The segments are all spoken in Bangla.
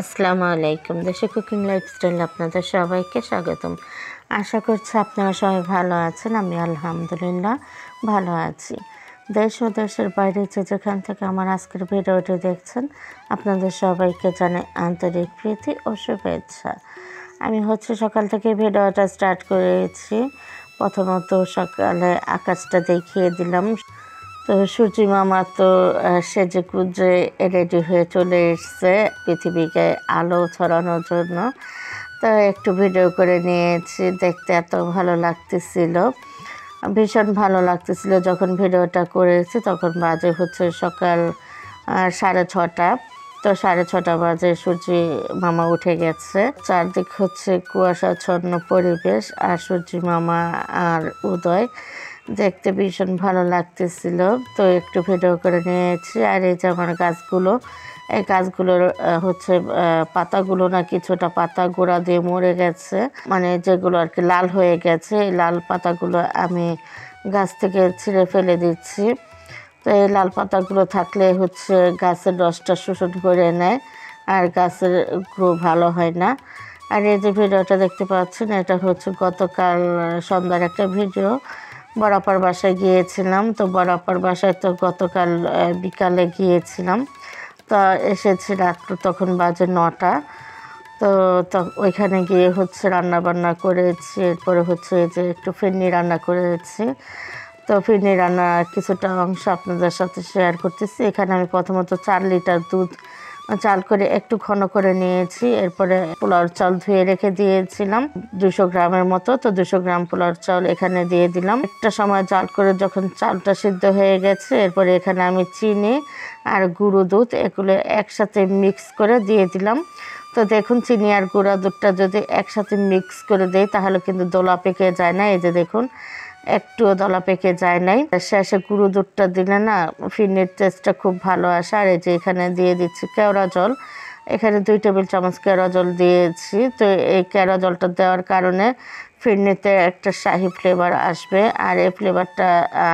আসসালামু আলাইকুম। দেশে কুকিং লাইফস্টাইল আপনাদের সবাইকে স্বাগতম। আশা করছি আপনারা সবাই ভালো আছেন। আমি আলহামদুলিল্লাহ ভালো আছি। দেশ ও দেশের বাইরে যেখান থেকে আমার আজকের ভিডিওটি দেখছেন, আপনাদের সবাইকে জানাই আন্তরিক প্রীতি ও শুভেচ্ছা। আমি সকাল থেকে ভিডিওটা স্টার্ট করেছি। প্রথমত সকালে আকাশটা দেখিয়ে দিলাম। তো সূর্যি মামা তো সেজে গুজে রেডি হয়ে চলে এসছে পৃথিবীকে আলো ছড়ানোর জন্য। তো একটু ভিডিও করে নিয়েছি, দেখতে এত ভালো লাগতেছিল, ভীষণ ভালো লাগতেছিল। যখন ভিডিওটা করেছি তখন বাজে সকাল 6:30। তো 6:30 বাজে সূর্যি মামা উঠে গেছে। চারদিক কুয়াশাচ্ছন্ন পরিবেশ, আর সূর্যি মামা আর উদয় দেখতে ভীষণ ভালো লাগতেছিল। তো একটু ভিডিও করে নিয়েছি। আর এই যে আমার গাছগুলো, এই গাছগুলোর পাতাগুলো না কিছুটা পাতা গোড়া দিয়ে মরে গেছে, মানে যেগুলো আর কি লাল হয়ে গেছে, এই লাল পাতাগুলো আমি গাছ থেকে ছিঁড়ে ফেলে দিচ্ছি। তো এই লাল পাতাগুলো থাকলে গাছের রসটা শোষণ করে নেয়, আর গাছের গ্রো ভালো হয় না। আর এই যে ভিডিওটা দেখতে পাচ্ছেন, এটা গতকাল সন্ধ্যার একটা ভিডিও। বড়াপার বাসায় গিয়েছিলাম। তো বড়াপার বাসায় তো গতকাল বিকালে গিয়েছিলাম। তো এসেছি রাত্র, তখন বাজে 9টা। তো ওইখানে গিয়ে রান্না বান্না করেছি। এরপরে এই যে একটু ফিরনি রান্না করেছি। তো ফিরনি রান্না কিছুটা অংশ আপনাদের সাথে শেয়ার করতেছি। এখানে আমি প্রথমত 4 লিটার দুধ চাল করে একটু ঘন করে নিয়েছি। এরপরে পোলাওর চাল ধুয়ে রেখে দিয়েছিলাম 200 গ্রামের মতো। তো 200 গ্রাম পোলাওর চাল এখানে দিয়ে দিলাম। একটা সময় জাল করে যখন চালটা সিদ্ধ হয়ে গেছে, এরপরে এখানে আমি চিনি আর গুঁড়ো দুধ এগুলো একসাথে মিক্স করে দিয়ে দিলাম। তো দেখুন, চিনি আর গুঁড়া দুধটা যদি একসাথে মিক্স করে দেই তাহলে কিন্তু দোলা পেকে যায় না। এই যে দেখুন, একটুও দলা পেকে যায় নাই। শেষে গুঁড়ো দুধটা দিলে না ফিরনির টেস্টটা খুব ভালো আসে। আর এই যে এখানে দিয়ে দিচ্ছি কেওড়া জল। এখানে 2 টেবিল চামচ কেওড়া জল দিয়েছি। তো এই কেওড়া জলটা দেওয়ার কারণে ফিরনিতে একটা শাহি ফ্লেভার আসবে, আর এই ফ্লেভারটা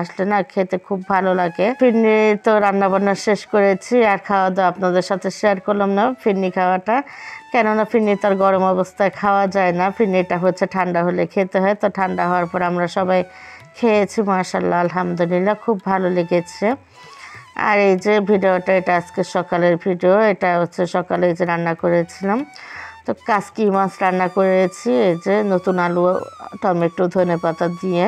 আসলে না খেতে খুব ভালো লাগে। ফিরনি তো রান্নাবান্না শেষ করেছি, আর খাওয়া দাওয়া আপনাদের সাথে শেয়ার করলাম না ফিরনি খাওয়াটা, কেননা ফিরনি তার গরম অবস্থায় খাওয়া যায় না। ফিরনিটা ঠান্ডা হলে খেতে হয়। তো ঠান্ডা হওয়ার পর আমরা সবাই খেয়েছি, মাশাআল্লাহ আলহামদুলিল্লাহ খুব ভালো লেগেছে। আর এই যে ভিডিওটা, এটা আজকে সকালের ভিডিও। এটা সকালে এই যে রান্না করেছিলাম, তো কাসকি মাছ রান্না করেছি। এই যে নতুন আলু, টমেটো, ধনেপাতা দিয়ে।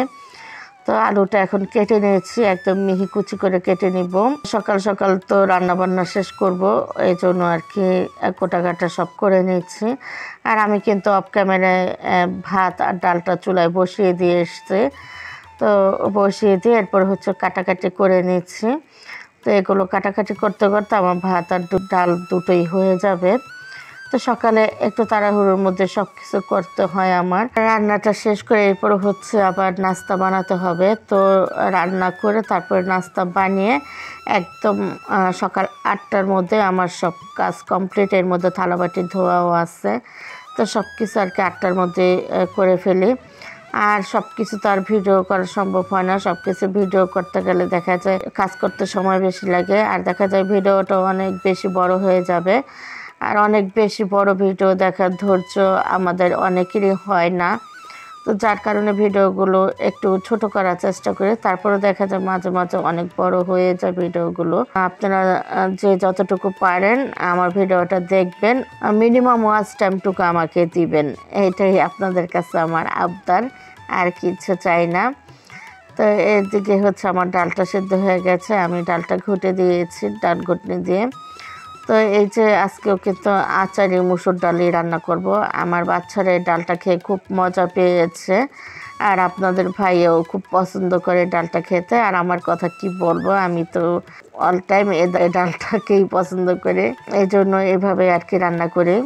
তো আলুটা এখন কেটে নিয়েছি, একদম মিহি কুচি করে কেটে নিব। সকাল সকাল তো রান্না বান্না শেষ করব, এই জন্য আর কি কোটাকাটা সব করে নিচ্ছি। আর আমি কিন্তু অফ ক্যামেরায় ভাত আর ডালটা চুলায় বসিয়ে দিয়ে এসছি। তো বসিয়ে দিয়ে এরপর কাটাকাটি করে নিচ্ছি। তো এগুলো কাটাকাটি করতে করতে আমার ভাত আর ডাল দুটোই হয়ে যাবে। তো সকালে একটু তাড়াহুড়োর মধ্যে সব কিছু করতে হয় আমার। রান্নাটা শেষ করে এরপর আবার নাস্তা বানাতে হবে। তো রান্না করে তারপরে নাস্তা বানিয়ে একদম সকাল 8টার মধ্যে আমার সব কাজ কমপ্লিট। এর মধ্যে থালাবাটি ধোয়াও আছে। তো সব কিছু আর কি 8টার মধ্যে করে ফেলি। আর সব কিছু তো আর ভিডিও করা সম্ভব হয় না। সব কিছু ভিডিও করতে গেলে দেখা যায় কাজ করতে সময় বেশি লাগে, আর দেখা যায় ভিডিওটা অনেক বেশি বড় হয়ে যাবে। আর অনেক বেশি বড় ভিডিও দেখার ধৈর্য আমাদের অনেকেরই হয় না। তো যার কারণে ভিডিওগুলো একটু ছোট করার চেষ্টা করি। তারপরে দেখা যায় মাঝে মাঝে অনেক বড় হয়ে যায় ভিডিওগুলো। আপনারা যে যতটুকু পারেন আমার ভিডিওটা দেখবেন, মিনিমাম ওয়াচ টাইমটুকু আমাকে দিবেন, এইটাই আপনাদের কাছে আমার আবদার, আর কিছু চাই না। তো এদিকে আমার ডালটা সিদ্ধ হয়ে গেছে, আমি ডালটা ঘুটে দিয়েছি ডাল ঘুটনি দিয়ে। তো এই যে আজকেও কিন্তু আচারি মুসুর ডালই রান্না করব। আমার বাচ্চারা এই ডালটা খেয়ে খুব মজা পেয়েছে, আর আপনাদের ভাইও খুব পছন্দ করে ডালটা খেতে। আর আমার কথা কি বলবো, আমি তো অল টাইম এই ডালটাকেই পছন্দ করি, এই জন্য এভাবে আর কি রান্না করি।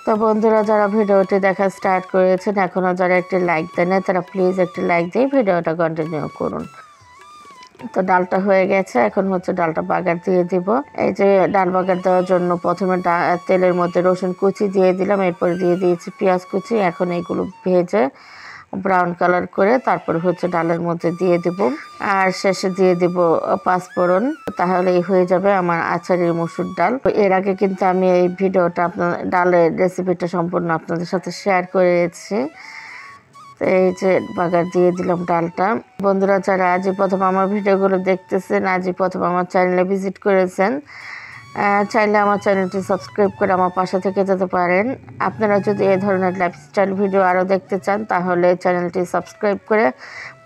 তো বন্ধুরা, যারা ভিডিওটি দেখা স্টার্ট করেছেন এখনও যারা একটি লাইক দেন না, তারা প্লিজ একটি লাইক দিয়ে ভিডিওটা কন্টিনিউ করুন। তো ডালটা হয়ে গেছে, এখন ডালটা বাগার দিয়ে দিব। এই যে ডাল বাগার দেওয়ার জন্য প্রথমে তেলের মধ্যে রসুন কুচি দিয়ে দিলাম, এরপর দিয়ে দিয়েছি পেঁয়াজ কুচি। এখন এইগুলো ভেজে ব্রাউন কালার করে তারপরে হচ্ছে ডালের মধ্যে দিয়ে দেব। আর শেষে দিয়ে দেব পাঁচফোড়ন। তাহলেই হয়ে যাবে আমার আচারের মসুর ডাল। এর আগে কিন্তু আমি এই ভিডিওটা ডালের রেসিপিটা সম্পূর্ণ আপনাদের সাথে শেয়ার করেছি। তো এই যে বাগার দিয়ে দিলাম ডালটা। বন্ধুরা, যারা আজই প্রথম আমার ভিডিওগুলো দেখতেছেন, আজই প্রথম আমার চ্যানেলে ভিজিট করেছেন, চাইলে আমার চ্যানেলটি সাবস্ক্রাইব করে আমার পাশে থেকে যেতে পারেন। আপনারা যদি এই ধরনের লাইফস্টাইল ভিডিও আরও দেখতে চান তাহলে চ্যানেলটি সাবস্ক্রাইব করে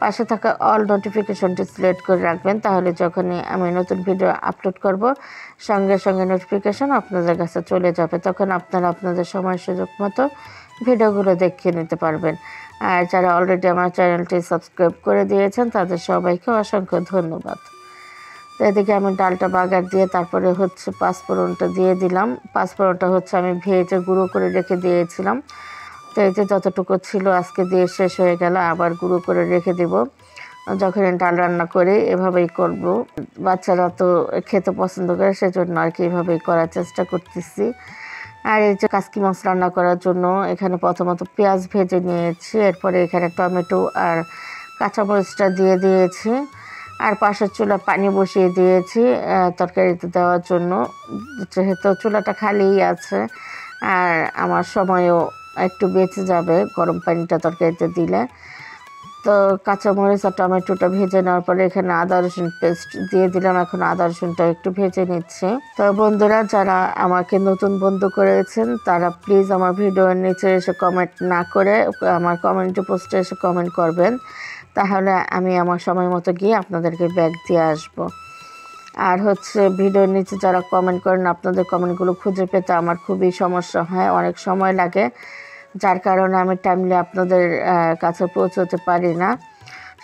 পাশে থাকা অল নোটিফিকেশনটি সিলেক্ট করে রাখবেন। তাহলে যখনই আমি নতুন ভিডিও আপলোড করব সঙ্গে সঙ্গে নোটিফিকেশন আপনাদের কাছে চলে যাবে। তখন আপনারা আপনাদের সময় সুযোগ মতো ভিডিওগুলো দেখিয়ে নিতে পারবেন। আর যারা অলরেডি আমার চ্যানেলটি সাবস্ক্রাইব করে দিয়েছেন তাদের সবাইকে অসংখ্য ধন্যবাদ। তো এদিকে আমি ডালটা বাগার দিয়ে তারপরে হচ্ছে পাঁচফোড়নটা দিয়ে দিলাম। পাঁচফোড়নটা হচ্ছে আমি ভেজে গুঁড়ো করে রেখে দিয়েছিলাম। তো এই যে যতটুকু ছিল আজকে দিয়ে শেষ হয়ে গেল, আবার গুঁড়ো করে রেখে দেব। যখন ডাল রান্না করি এভাবেই করব। বাচ্চারা তো খেতে পছন্দ করে, সেজন্য আর কি এভাবেই করার চেষ্টা করতেছি। আর এই যে কাসকি মাছ রান্না করার জন্য এখানে প্রথমত পেঁয়াজ ভেজে নিয়েছি, এরপরে এখানে টমেটো আর কাঁচামরিচটা দিয়ে দিয়েছি। আর পাশের চুলা পানি বসিয়ে দিয়েছি তরকারিতে দেওয়ার জন্য, যেহেতু চুলাটা খালিই আছে আর আমার সময়ও একটু বেঁচে যাবে গরম পানিটা তরকারিতে দিলে। তো কাঁচামরিচ আর টমেটোটা ভেজে নেওয়ার পরে এখানে আদা রসুন পেস্ট দিয়ে দিলাম। এখন আদা রসুনটা একটু ভেজে নিচ্ছি। তো বন্ধুরা, যারা আমাকে নতুন বন্ধু করেছেন তারা প্লিজ আমার ভিডিওর নিচে এসে কমেন্ট না করে আমার কমিউনিটি পোস্টে এসে কমেন্ট করবেন, তাহলে আমি আমার সময় মতো গিয়ে আপনাদেরকে ব্যাগ দিয়ে আসব। আর হচ্ছে ভিডিওর নিচে যারা কমেন্ট করেন আপনাদের কমেন্টগুলো খুঁজে পেতে আমার খুবই সমস্যা হয়, অনেক সময় লাগে, যার কারণে আমি টাইমলি আপনাদের কাছে পৌঁছতে পারি না।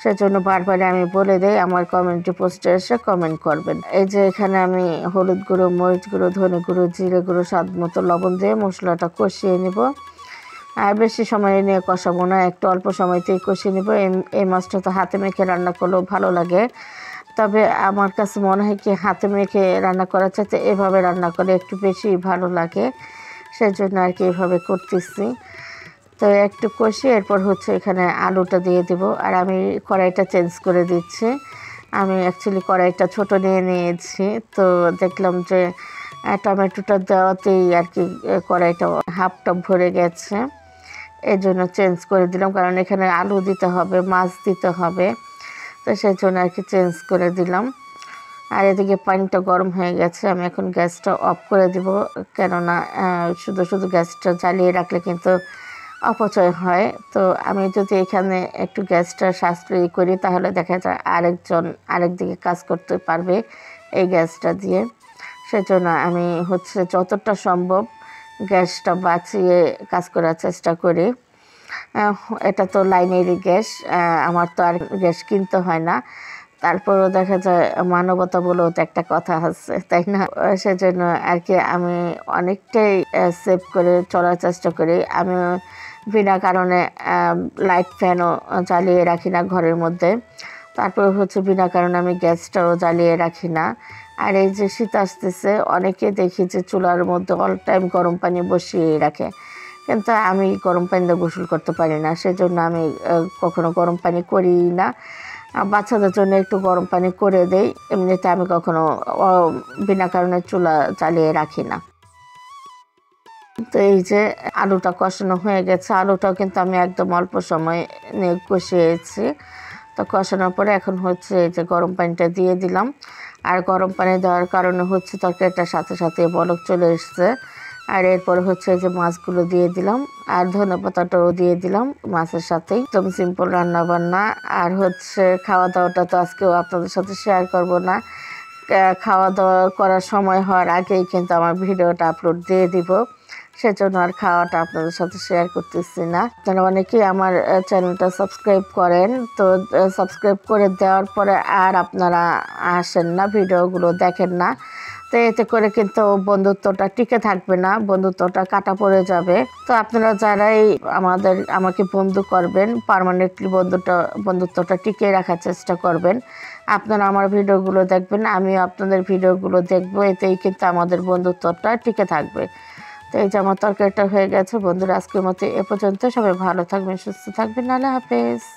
সেজন্য বারবার আমি বলে দিই আমার কমিউনিটি পোস্টে এসে কমেন্ট করবেন। এই যে এখানে আমি হলুদ গুঁড়ো, মরিচ গুঁড়ো, ধনে গুঁড়ো, জিরে গুঁড়ো, স্বাদ মতো লবণ দিয়ে মশলাটা কষিয়ে নেব। আর বেশি সময় নিয়ে কষাবো না, একটু অল্প সময়তেই কষিয়ে নেব। এই মাছটা তো হাতে মেখে রান্না করলেও ভালো লাগে, তবে আমার কাছে মনে হয় কি হাতে মেখে রান্না করার চাইতে এভাবে রান্না করে একটু বেশি ভালো লাগে, সেজন্য আর কি এভাবে করতেছি। তো একটু কষিয়ে এরপর হচ্ছে এখানে আলুটা দিয়ে দেব। আর আমি কড়াইটা চেঞ্জ করে দিচ্ছি। আমি অ্যাকচুয়ালি কড়াইটা ছোট নিয়ে নিয়েছি, তো দেখলাম যে টমেটোটা দেওয়াতেই আর কি কড়াইটা হাফটা ভরে গেছে, এই জন্য চেঞ্জ করে দিলাম, কারণ এখানে আলু দিতে হবে, মাছ দিতে হবে, তো সেই জন্য আর কি চেঞ্জ করে দিলাম। আর এদিকে পানিটা গরম হয়ে গেছে, আমি এখন গ্যাসটা অফ করে দিব, কেননা শুধু শুধু গ্যাসটা জ্বালিয়ে রাখলে কিন্তু অপচয় হয়। তো আমি যদি এখানে একটু গ্যাসটা সাশ্রয়ী করি তাহলে দেখা যায় আরেকজন আরেকদিকে কাজ করতে পারবে এই গ্যাসটা দিয়ে। সেজন্য আমি হচ্ছে যতটা সম্ভব গ্যাসটা বাঁচিয়ে কাজ করার চেষ্টা করি। এটা তো লাইনেরই গ্যাস, আমার তো আর গ্যাস কিনতে হয় না। তারপরেও দেখা যায় মানবতা বলেও তো একটা কথা আছে, তাই না? সেজন্য আর কি আমি অনেকটাই সেভ করে চলার চেষ্টা করি। আমি বিনা কারণে লাইট ফ্যানও জ্বালিয়ে রাখি না ঘরের মধ্যে। তারপরে হচ্ছে বিনা কারণে আমি গ্যাসটাও জ্বালিয়ে রাখি না। আর এই যে শীত আসতেছে, অনেকে দেখি যে চুলার মধ্যে অল টাইম গরম পানি বসিয়ে রাখে, কিন্তু আমি গরম পানিতে গোসল করতে পারি না, সেজন্য আমি কখনো গরম পানি করি না। বাচ্চাদের জন্য একটু গরম পানি করে দেই, এমনিতে আমি কখনো বিনা কারণে চুলা জ্বালিয়ে রাখি না। তো এই যে আলুটা কষানো হয়ে গেছে, আলুটাও কিন্তু আমি একদম অল্প সময় নিয়ে কষিয়েছি। তো কষানোর পরে এখন হচ্ছে এই যে গরম পানিটা দিয়ে দিলাম। আর গরম পানি দেওয়ার কারণে হচ্ছে তরকারিটার সাথে সাথে বলক চলে এসছে। আর এরপরে হচ্ছে এই যে মাছগুলো দিয়ে দিলাম, আর ধনেপাতাটাও দিয়ে দিলাম মাছের সাথেই। একদম সিম্পল রান্না বান্না। আর হচ্ছে খাওয়া দাওয়াটা তো আজকেও আপনাদের সাথে শেয়ার করব না, খাওয়া দাওয়া করার সময় হওয়ার আগেই কিন্তু আমার ভিডিওটা আপলোড দিয়ে দিব, সেজন্য আর খাওয়াটা আপনাদের সাথে শেয়ার করতেছি না। আপনারা অনেকেই আমার চ্যানেলটা সাবস্ক্রাইব করেন, তো সাবস্ক্রাইব করে দেওয়ার পরে আর আপনারা আসেন না, ভিডিওগুলো দেখেন না। তো এতে করে কিন্তু বন্ধুত্বটা টিকে থাকবে না, বন্ধুত্বটা কাটা পড়ে যাবে। তো আপনারা যারাই আমাকে বন্ধু করবেন, পার্মানেন্টলি বন্ধুত্বটা টিকিয়ে রাখার চেষ্টা করবেন। আপনারা আমার ভিডিওগুলো দেখবেন, আমিও আপনাদের ভিডিওগুলো দেখবো, এতেই কিন্তু আমাদের বন্ধুত্বটা টিকে থাকবে। তো এই যে আমার তরকারিটা হয়ে গেছে বন্ধুরা, আজকের মতো এ পর্যন্ত। সবাই ভালো থাকবেন, সুস্থ থাকবেন। আল্লাহ হাফেজ।